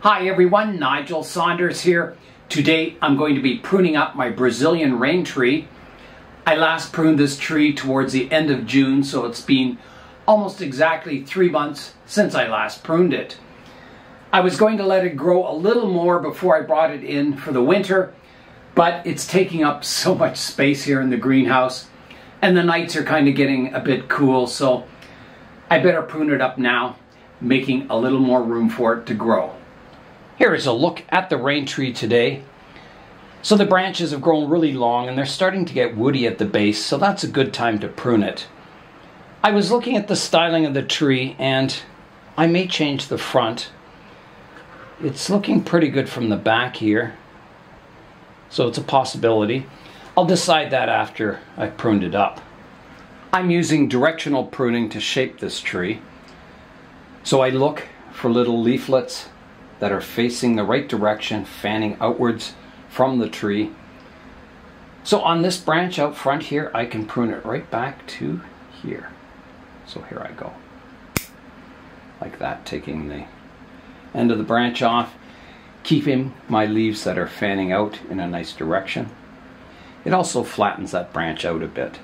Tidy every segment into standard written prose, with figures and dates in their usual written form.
Hi everyone, Nigel Saunders here. Today I'm going to be pruning up my Brazilian rain tree. I last pruned this tree towards the end of June, so it's been almost exactly 3 months since I last pruned it. I was going to let it grow a little more before I brought it in for the winter, but it's taking up so much space here in the greenhouse and the nights are kind of getting a bit cool, so I better prune it up now, making a little more room for it to grow. Here is a look at the rain tree today. So the branches have grown really long and they're starting to get woody at the base, so that's a good time to prune it. I was looking at the styling of the tree and I may change the front. It's looking pretty good from the back here, so it's a possibility. I'll decide that after I've pruned it up. I'm using directional pruning to shape this tree. So I look for little leaflets that are facing the right direction, fanning outwards from the tree. So on this branch out front here, I can prune it right back to here. So here I go. Like that, taking the end of the branch off, keeping my leaves that are fanning out in a nice direction. It also flattens that branch out a bit.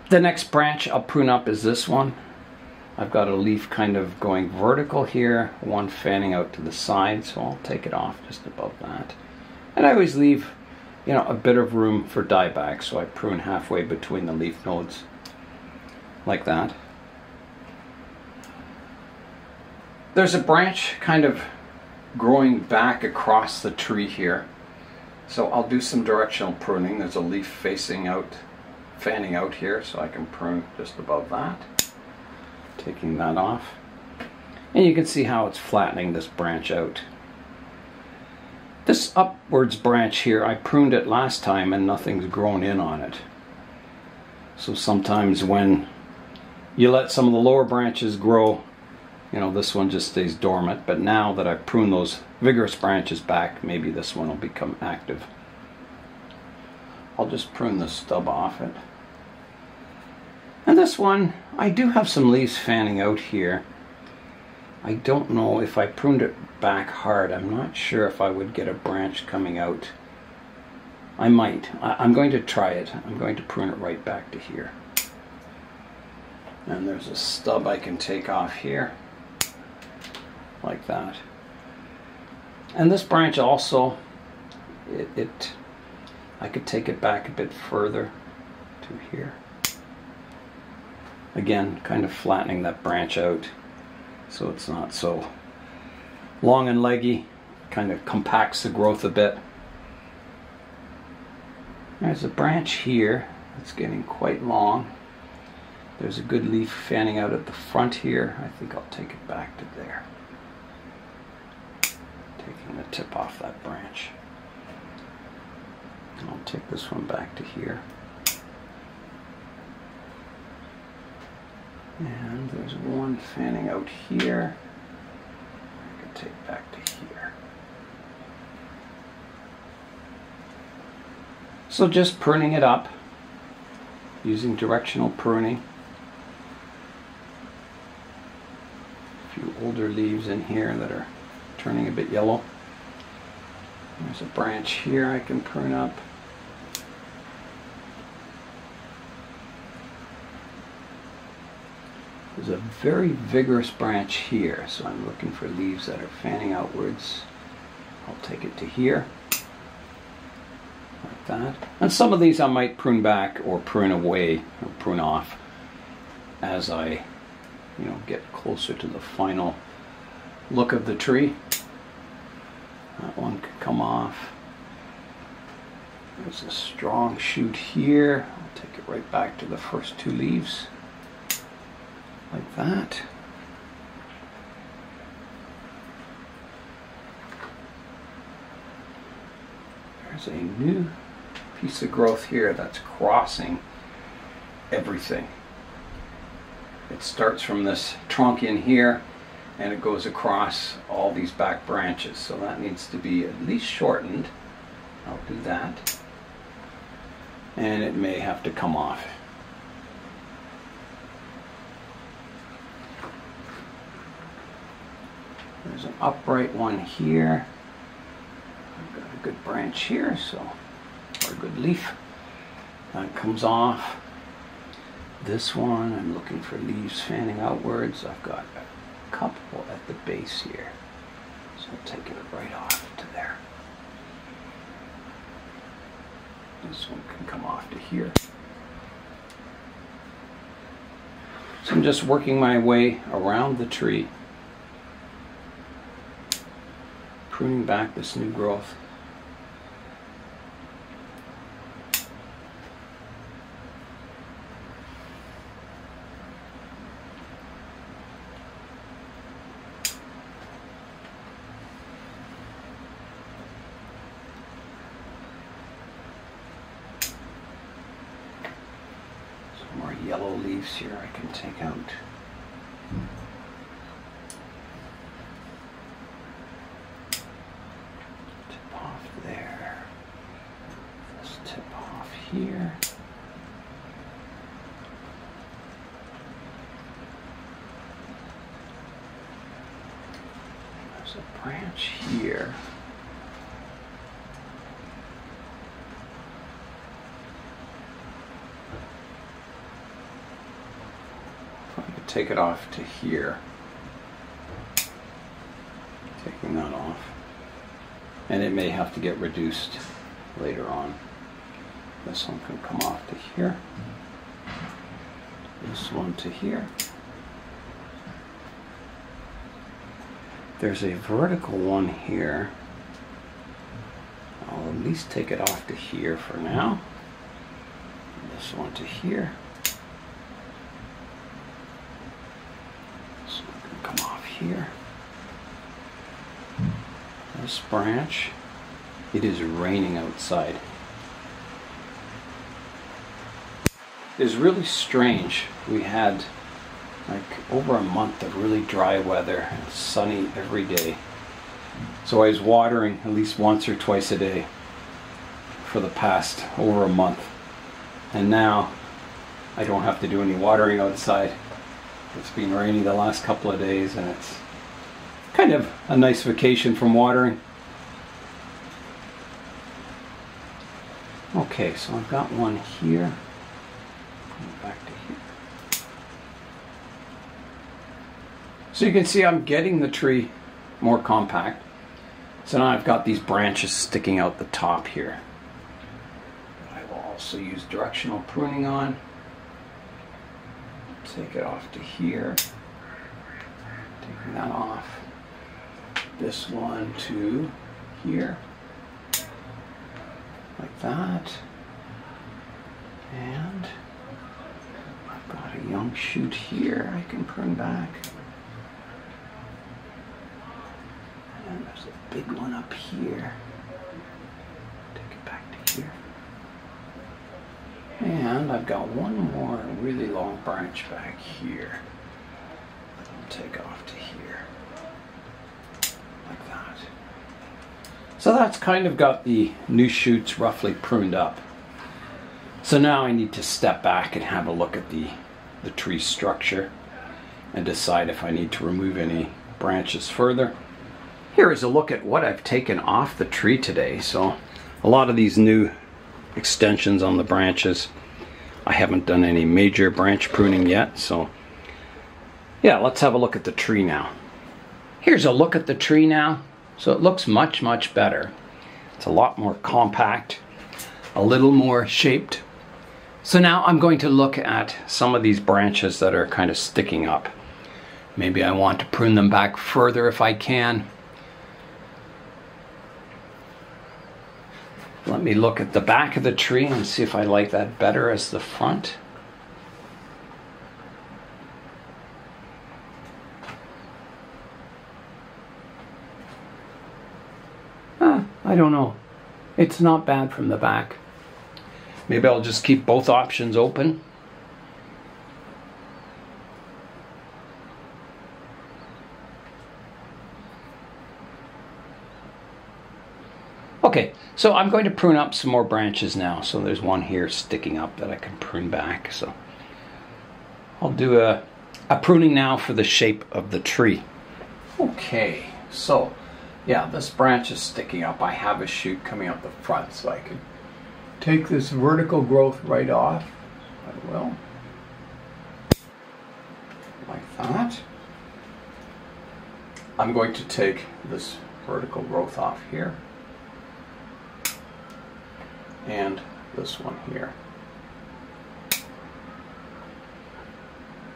The next branch I'll prune up is this one. I've got a leaf kind of going vertical here, one fanning out to the side, so I'll take it off just above that. And I always leave, a bit of room for dieback, so I prune halfway between the leaf nodes, like that. There's a branch kind of growing back across the tree here, so I'll do some directional pruning. There's a leaf facing out, fanning out here, so I can prune just above that. Taking that off, and you can see how it's flattening this branch out. This upwards branch here, I pruned it last time and nothing's grown in on it. So sometimes when you let some of the lower branches grow, this one just stays dormant, but now that I've pruned those vigorous branches back, maybe this one will become active. I'll just prune the stub off it. And this one, I do have some leaves fanning out here. I don't know if I pruned it back hard. I'm not sure if I would get a branch coming out. I might. I'm going to try it. I'm going to prune it right back to here. And there's a stub I can take off here, like that. And this branch also, I could take it back a bit further to here. Again, kind of flattening that branch out so it's not so long and leggy, kind of compacts the growth a bit. There's a branch here that's getting quite long. There's a good leaf fanning out at the front here. I think I'll take it back to there. Taking the tip off that branch. I'll take this one back to here. And there's one fanning out here. I can take back to here. So just pruning it up, using directional pruning. A few older leaves in here that are turning a bit yellow. There's a branch here I can prune up. There's a very vigorous branch here, so I'm looking for leaves that are fanning outwards. I'll take it to here, like that. And some of these I might prune back or prune away or prune off as I, get closer to the final look of the tree. That one could come off. There's a strong shoot here. I'll take it right back to the first two leaves. Like that. There's a new piece of growth here that's crossing everything. It starts from this trunk in here and it goes across all these back branches, so that needs to be at least shortened. I'll do that. And it may have to come off. There's an upright one here. I've got a good branch here, so, or a good leaf. That comes off. This one, I'm looking for leaves fanning outwards. I've got a couple at the base here. So I'll take it right off to there. This one can come off to here. So I'm just working my way around the tree, pruning back this new growth. More yellow leaves here I can take out. Tip off there. This tip off here. There's a branch here. Take it off to here, taking that off, and it may have to get reduced later on. This one can come off to here, this one to here. There's a vertical one here. I'll at least take it off to here for now. This one to here. Come off here. This branch. It is raining outside. It is really strange. We had like over a month of really dry weather and sunny every day. So I was watering at least once or twice a day for the past over a month. And now I don't have to do any watering outside. It's been rainy the last couple of days, and it's kind of a nice vacation from watering. Okay, so I've got one here. Back to here. So you can see I'm getting the tree more compact. So now I've got these branches sticking out the top here. I will also use directional pruning on. Take it off to here, taking that off. This one to here, like that. And I've got a young shoot here I can prune back. And there's a big one up here. Take it back to here. And I've got one more really long branch back here. I'll take off to here. Like that. So that's kind of got the new shoots roughly pruned up. So now I need to step back and have a look at the tree structure and decide if I need to remove any branches further. Here is a look at what I've taken off the tree today. So a lot of these new extensions on the branches. I haven't done any major branch pruning yet, so yeah, let's have a look at the tree now. Here's a look at the tree now. So it looks much, much better. It's a lot more compact, a little more shaped. So now I'm going to look at some of these branches that are kind of sticking up. Maybe I want to prune them back further if I can. Let me look at the back of the tree and see if I like that better as the front. I don't know. It's not bad from the back. Maybe I'll just keep both options open. Okay, so I'm going to prune up some more branches now. So there's one here sticking up that I can prune back. So I'll do a pruning now for the shape of the tree. Okay, So yeah, this branch is sticking up. I have a shoot coming out the front, so I can take this vertical growth right off. I will. Like that. I'm going to take this vertical growth off here. And this one here.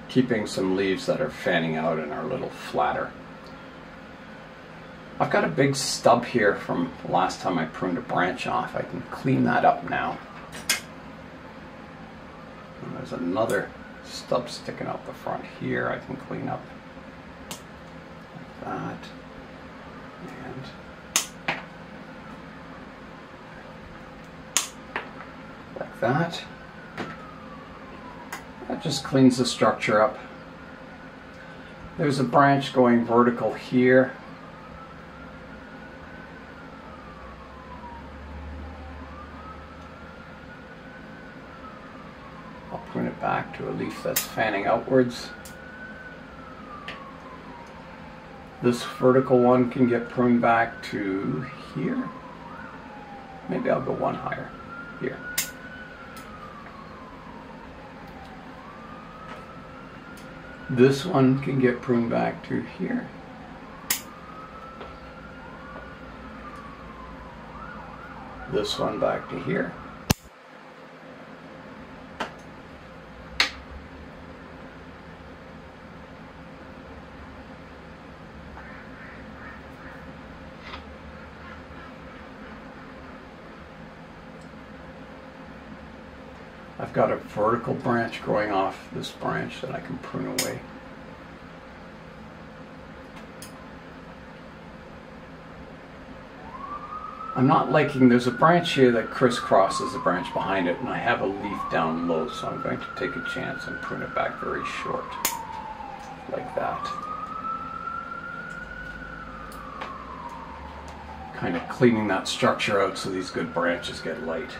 Keeping some leaves that are fanning out and are a little flatter. I've got a big stub here from the last time I pruned a branch off. I can clean that up now. And there's another stub sticking out the front here I can clean up. Like that. And like that. That just cleans the structure up. There's a branch going vertical here. I'll prune it back to a leaf that's fanning outwards. This vertical one can get pruned back to here. Maybe I'll go one higher, here. This one can get pruned back to here. This one back to here. I've got a vertical branch growing off this branch that I can prune away. I'm not liking, there's a branch here that crisscrosses the branch behind it, and I have a leaf down low, so I'm going to take a chance and prune it back very short, like that. Kind of cleaning that structure out so these good branches get light.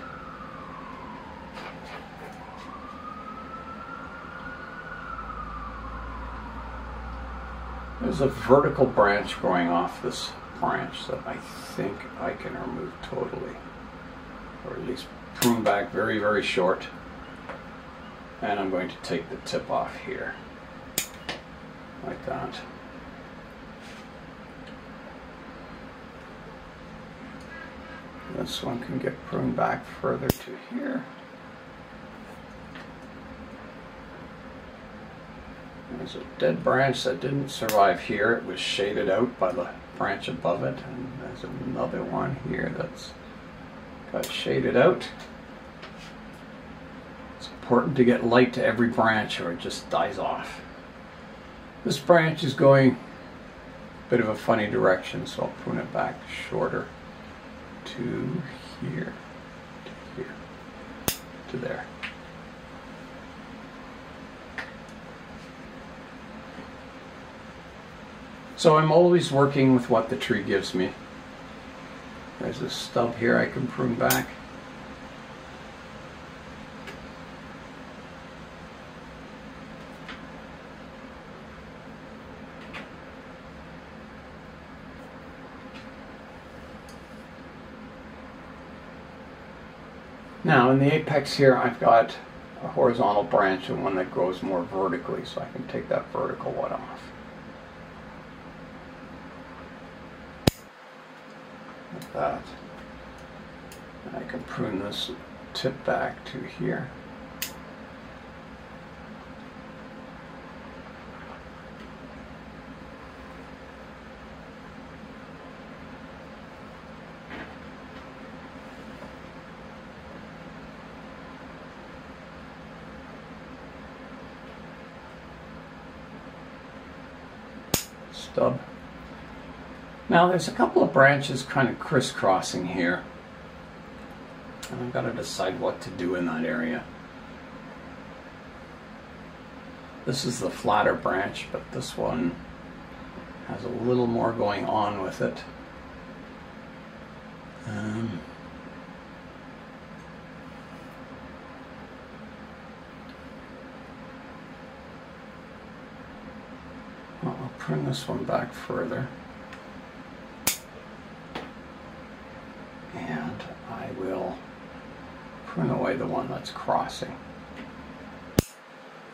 There's a vertical branch growing off this branch that I think I can remove totally, or at least prune back very, very short. And I'm going to take the tip off here, like that. This one can get pruned back further to here. There's a dead branch that didn't survive here. It was shaded out by the branch above it. And there's another one here that's got shaded out. It's important to get light to every branch or it just dies off. This branch is going a bit of a funny direction, so I'll prune it back shorter to here, to here, to there. So I'm always working with what the tree gives me. There's a stub here I can prune back. Now in the apex here I've got a horizontal branch and one that grows more vertically, so I can take that vertical one off. Like that. And I can prune this tip back to here. Stub. Now there's a couple of branches kind of crisscrossing here, and I've got to decide what to do in that area. This is the flatter branch, but this one has a little more going on with it. I'll prune this one back further. will prune away the one that's crossing.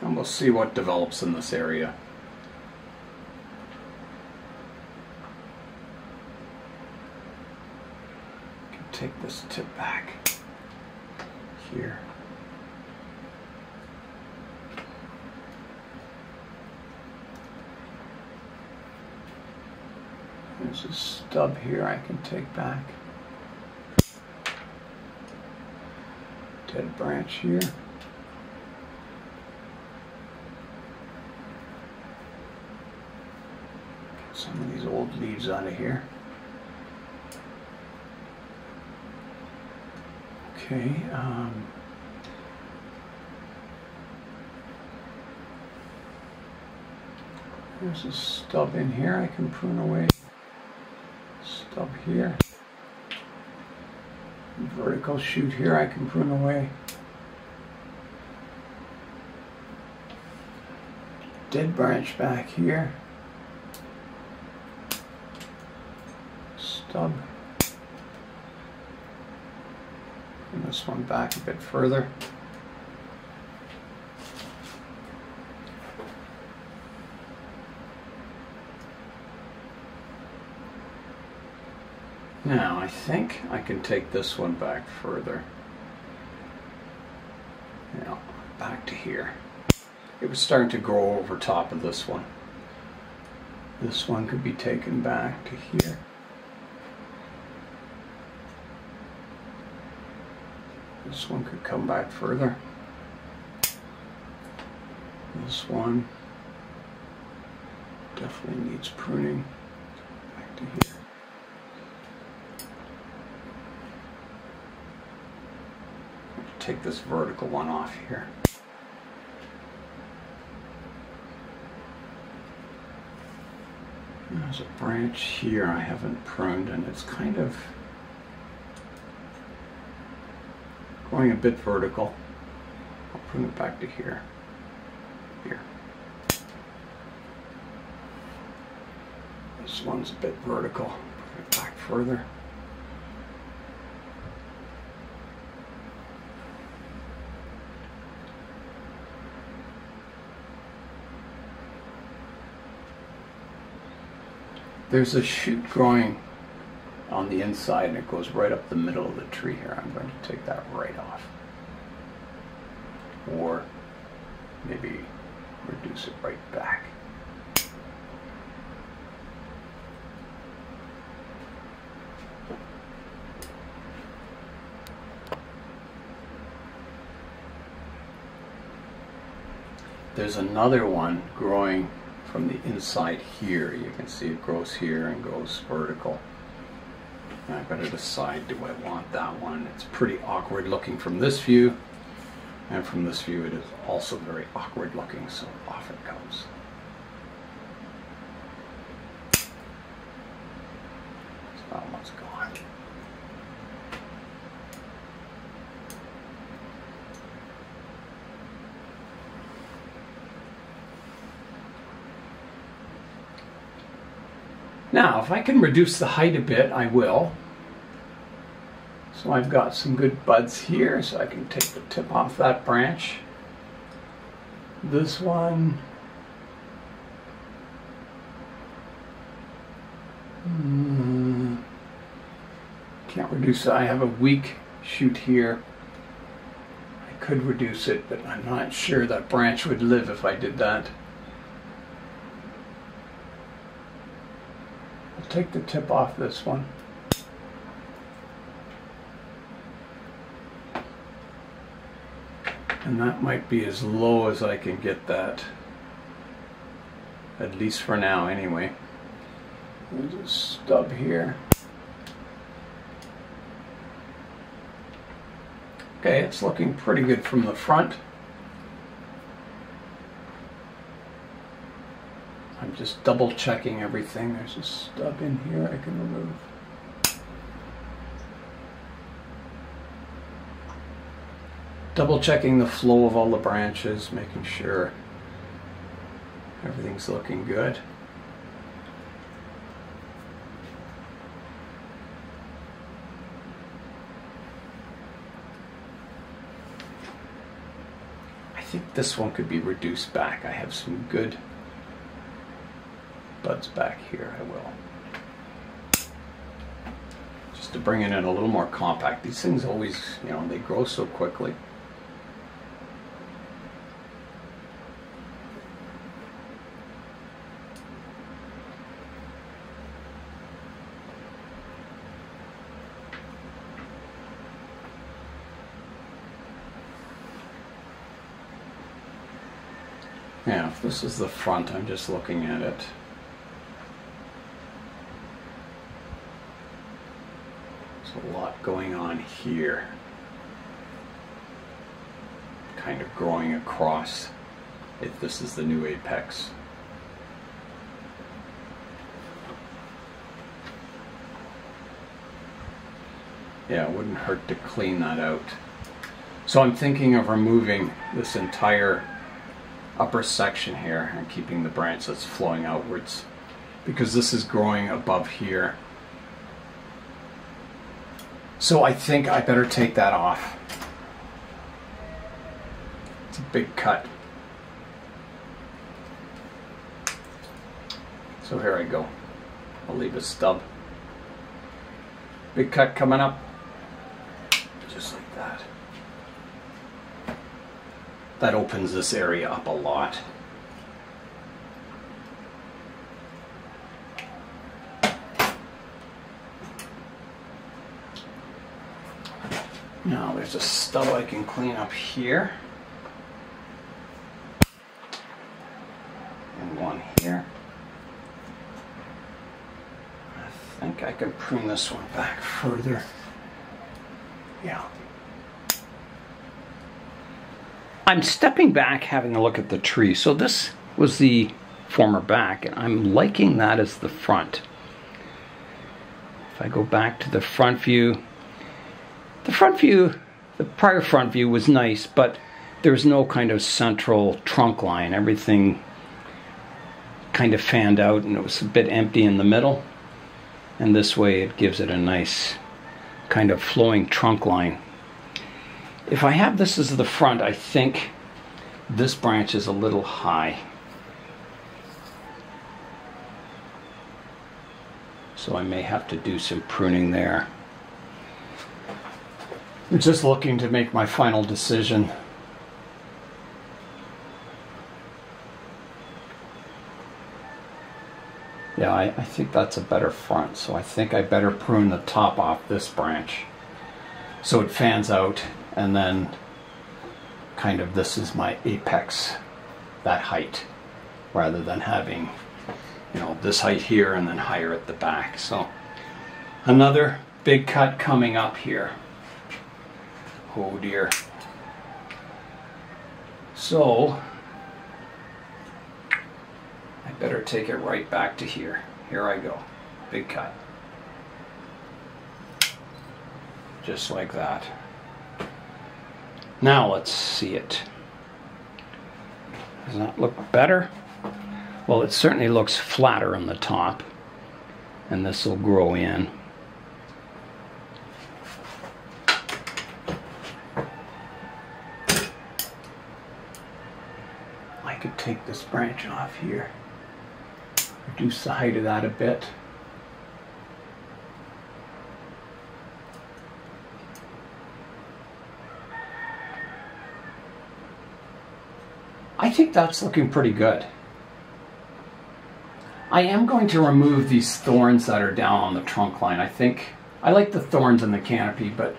And we'll see what develops in this area. Take this tip back here. There's a stub here I can take back. Dead branch here. Get some of these old leaves out of here. Okay, there's a stub in here I can prune away. Stub here. Vertical shoot here I can prune away. Dead branch back here. Stub. And this one back a bit further. Now I think I can take this one back further. Now back to here. It was starting to grow over top of this one. This one could be taken back to here. This one could come back further. This one definitely needs pruning. Back to here. Take this vertical one off here. There's a branch here I haven't pruned, and it's kind of going a bit vertical. I'll prune it back to here. Here. This one's a bit vertical. Put it back further. There's a shoot growing on the inside and it goes right up the middle of the tree here. I'm going to take that right off. Or maybe reduce it right back. There's another one growing from the inside here. You can see it grows here and goes vertical. And I've got to decide, do I want that one? It's pretty awkward looking from this view, and from this view it is also very awkward looking, so off it goes. So that one's gone. Now, if I can reduce the height a bit, I will. So I've got some good buds here, so I can take the tip off that branch. This one. Can't reduce it. I have a weak shoot here. I could reduce it, but I'm not sure that branch would live if I did that. Take the tip off this one. And that might be as low as I can get that, at least for now anyway. There's a stub here. Okay, it's looking pretty good from the front. I'm just double checking everything. There's a stub in here I can remove. Double checking the flow of all the branches, making sure everything's looking good. think this one could be reduced back. I have some good buds back here. I will. Just to bring it in a little more compact. These things always, you know, they grow so quickly. Yeah, if this is the front, I'm just looking at it. There's a lot going on here. Kind of growing across, if this is the new apex. Yeah, it wouldn't hurt to clean that out. So I'm thinking of removing this entire upper section here and keeping the branch that's flowing outwards, because this is growing above here. So I think I better take that off. It's a big cut. So here I go. I'll leave a stub. Big cut coming up. Just like that. That opens this area up a lot. Now there's a stub I can clean up here. And one here. I think I can prune this one back further. Yeah. I'm stepping back, having a look at the tree. So this was the former back, and I'm liking that as the front. If I go back to the front view, the prior front view was nice, but there's no kind of central trunk line. Everything kind of fanned out, and it was a bit empty in the middle. And this way it gives it a nice kind of flowing trunk line. If I have this as the front, I think this branch is a little high. So I may have to do some pruning there. I'm just looking to make my final decision. Yeah, I think that's a better front, so I think I better prune the top off this branch so it fans out, and then kind of this is my apex, that height, rather than having, you know, this height here and then higher at the back. So another big cut coming up here. Oh dear. So I better take it right back to here. Here I go. Big cut. Just like that. Now let's see it. Does that look better? Well, it certainly looks flatter on the top, and this will grow in. I could take this branch off here, reduce the height of that a bit. I think that's looking pretty good. I am going to remove these thorns that are down on the trunk line. I think I like the thorns in the canopy, but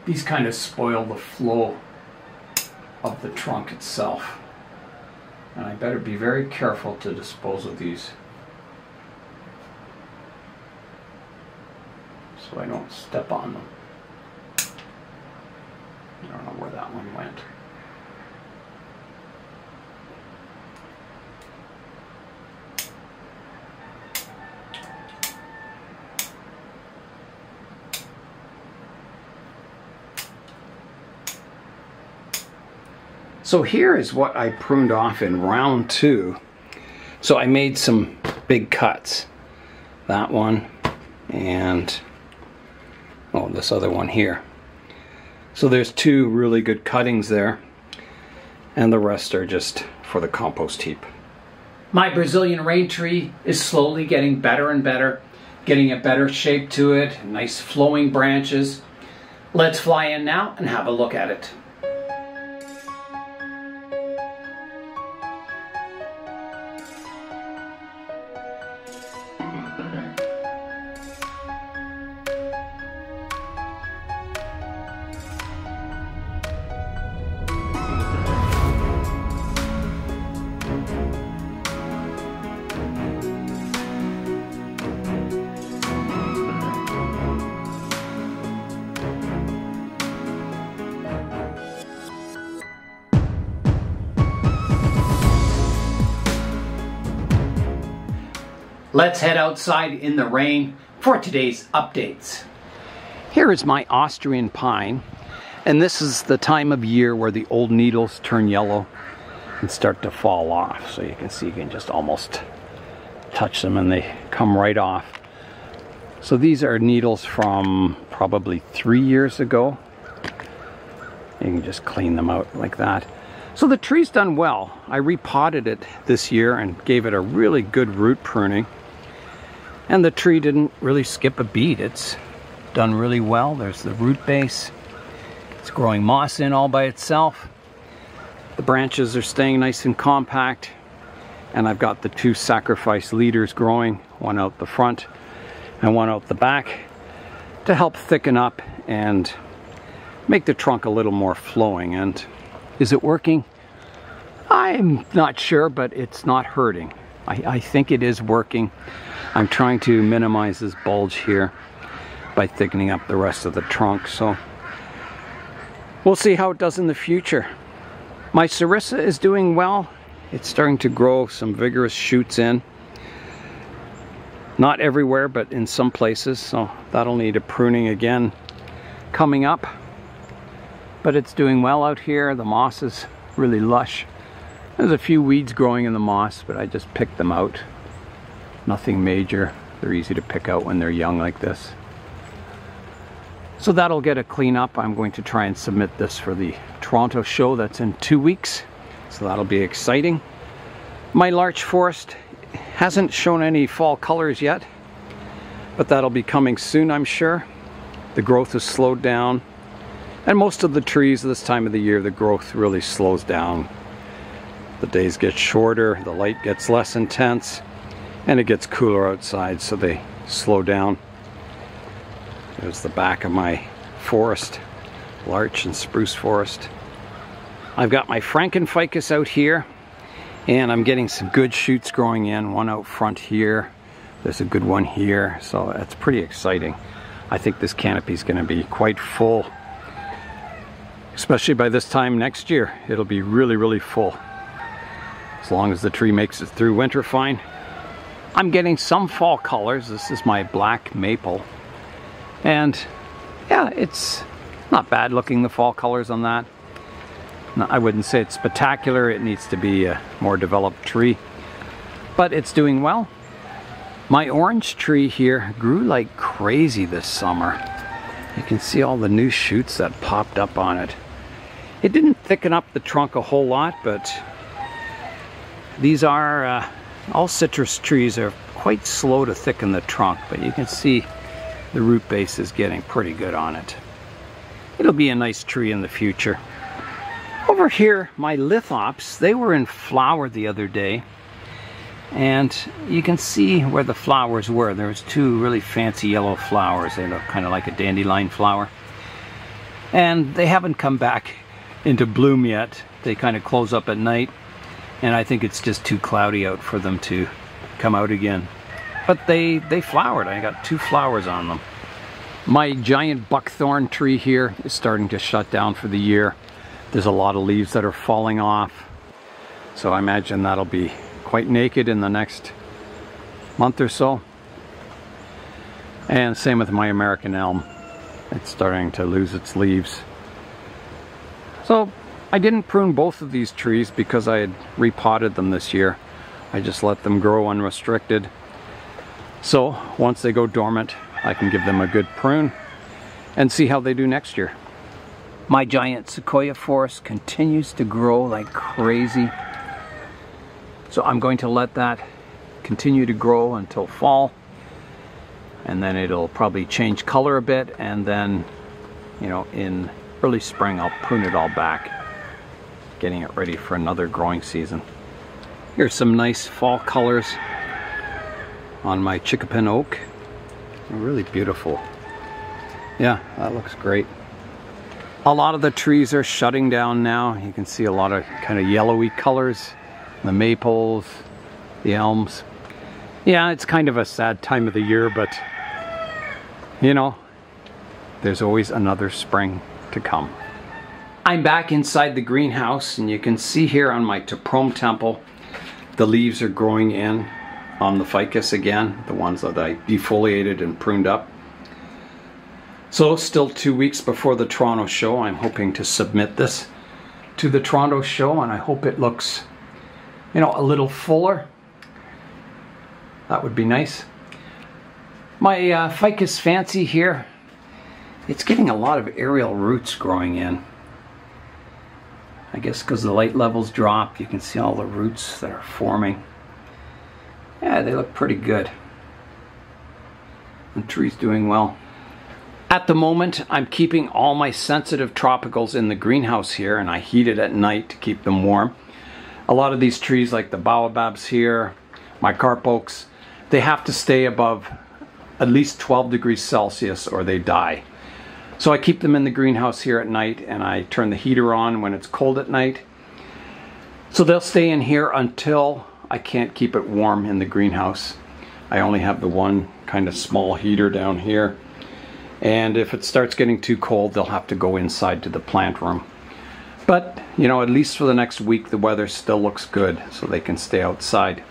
these kind of spoil the flow of the trunk itself. And I better be very careful to dispose of these so I don't step on them. I don't know where that one went. So here is what I pruned off in round 2. So I made some big cuts. That one and this other one here. So there's 2 really good cuttings there. and the rest are just for the compost heap. My Brazilian rain tree is slowly getting better and better, getting a better shape to it, nice flowing branches. Let's fly in now and have a look at it. Let's head outside in the rain for today's updates. Here is my Austrian pine, and this is the time of year where the old needles turn yellow and start to fall off. So you can see, you can just almost touch them and they come right off. So these are needles from probably 3 years ago. You can just clean them out like that. So the tree's done well. I repotted it this year and gave it a really good root pruning. And the tree didn't really skip a beat. It's done really well. There's the root base. It's growing moss in all by itself. The branches are staying nice and compact. And I've got the 2 sacrifice leaders growing, one out the front and one out the back, to help thicken up and make the trunk a little more flowing. And is it working? I'm not sure, but it's not hurting. I think it is working. I'm trying to minimize this bulge here by thickening up the rest of the trunk. So we'll see how it does in the future. My Sarissa is doing well. It's starting to grow some vigorous shoots in. Not everywhere, but in some places. So that'll need a pruning again coming up. But it's doing well out here. The moss is really lush. There's a few weeds growing in the moss, but I just picked them out. Nothing major. They're easy to pick out when they're young like this. So that'll get a clean up. I'm going to try and submit this for the Toronto show. That's in 2 weeks. So that'll be exciting. My larch forest hasn't shown any fall colors yet, but that'll be coming soon, I'm sure. The growth has slowed down. And most of the trees this time of the year, the growth really slows down. The days get shorter, the light gets less intense, and it gets cooler outside, so they slow down. There's the back of my forest, larch and spruce forest. I've got my Frankenficus out here, and I'm getting some good shoots growing in. One out front here, there's a good one here, so that's pretty exciting. I think this canopy is going to be quite full, especially by this time next year. It'll be really, really full. As long as the tree makes it through winter fine. I'm getting some fall colors. This is my black maple. And yeah, it's not bad looking, the fall colors on that. No, I wouldn't say it's spectacular. It needs to be a more developed tree. But it's doing well. My orange tree here grew like crazy this summer. You can see all the new shoots that popped up on it. It didn't thicken up the trunk a whole lot, but these are, all citrus trees are quite slow to thicken the trunk, but you can see the root base is getting pretty good on it. It'll be a nice tree in the future. Over here, my lithops, they were in flower the other day, and you can see where the flowers were. There was 2 really fancy yellow flowers. They look kind of like a dandelion flower. And they haven't come back into bloom yet. They kind of close up at night. And I think it's just too cloudy out for them to come out again. But they flowered. I got 2 flowers on them. My giant buckthorn tree here is starting to shut down for the year. There's a lot of leaves that are falling off. So I imagine that'll be quite naked in the next month or so. And same with my American elm. It's starting to lose its leaves. So I didn't prune both of these trees because I had repotted them this year. I just let them grow unrestricted. So once they go dormant, I can give them a good prune and see how they do next year. My giant sequoia forest continues to grow like crazy. So I'm going to let that continue to grow until fall. And then it'll probably change color a bit. And then, you know, in early spring, I'll prune it all back, getting it ready for another growing season. Here's some nice fall colors on my chickapin oak. They're really beautiful. Yeah, that looks great. A lot of the trees are shutting down now. You can see a lot of kind of yellowy colors. The maples, the elms. Yeah, it's kind of a sad time of the year, but you know, there's always another spring to come. I'm back inside the greenhouse, and you can see here on my tortum temple, the leaves are growing in on the ficus again, the ones that I defoliated and pruned up. So still 2 weeks before the Toronto show. I'm hoping to submit this to the Toronto show, and I hope it looks, you know, a little fuller. That would be nice. My ficus fancy here, it's getting a lot of aerial roots growing in. I guess because the light levels drop, you can see all the roots that are forming. Yeah, they look pretty good. The tree's doing well. At the moment, I'm keeping all my sensitive tropicals in the greenhouse here, and I heat it at night to keep them warm. A lot of these trees, like the baobabs here, my carp oaks, they have to stay above at least 12 degrees Celsius or they die. So I keep them in the greenhouse here at night, and I turn the heater on when it's cold at night. So they'll stay in here until I can't keep it warm in the greenhouse. I only have the one kind of small heater down here. And if it starts getting too cold, they'll have to go inside to the plant room. But, you know, at least for the next week, the weather still looks good, so they can stay outside.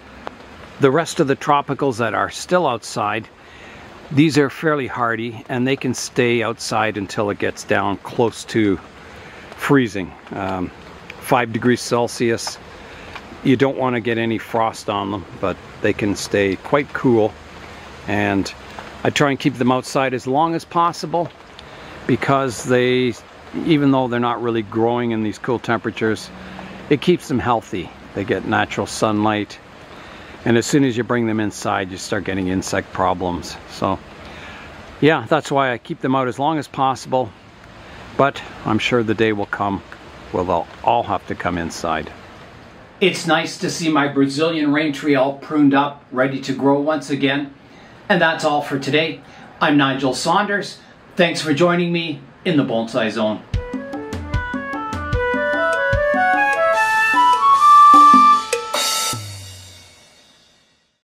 The rest of the tropicals that are still outside, these are fairly hardy, and they can stay outside until it gets down close to freezing. 5 degrees Celsius. You don't want to get any frost on them, but they can stay quite cool. And I try and keep them outside as long as possible, because they, even though they're not really growing in these cool temperatures, it keeps them healthy. They get natural sunlight, and as soon as you bring them inside, you start getting insect problems. So yeah, that's why I keep them out as long as possible, but I'm sure the day will come where they'll all have to come inside. It's nice to see my Brazilian rain tree all pruned up, ready to grow once again. And that's all for today. I'm Nigel Saunders. Thanks for joining me in the Bonsai Zone.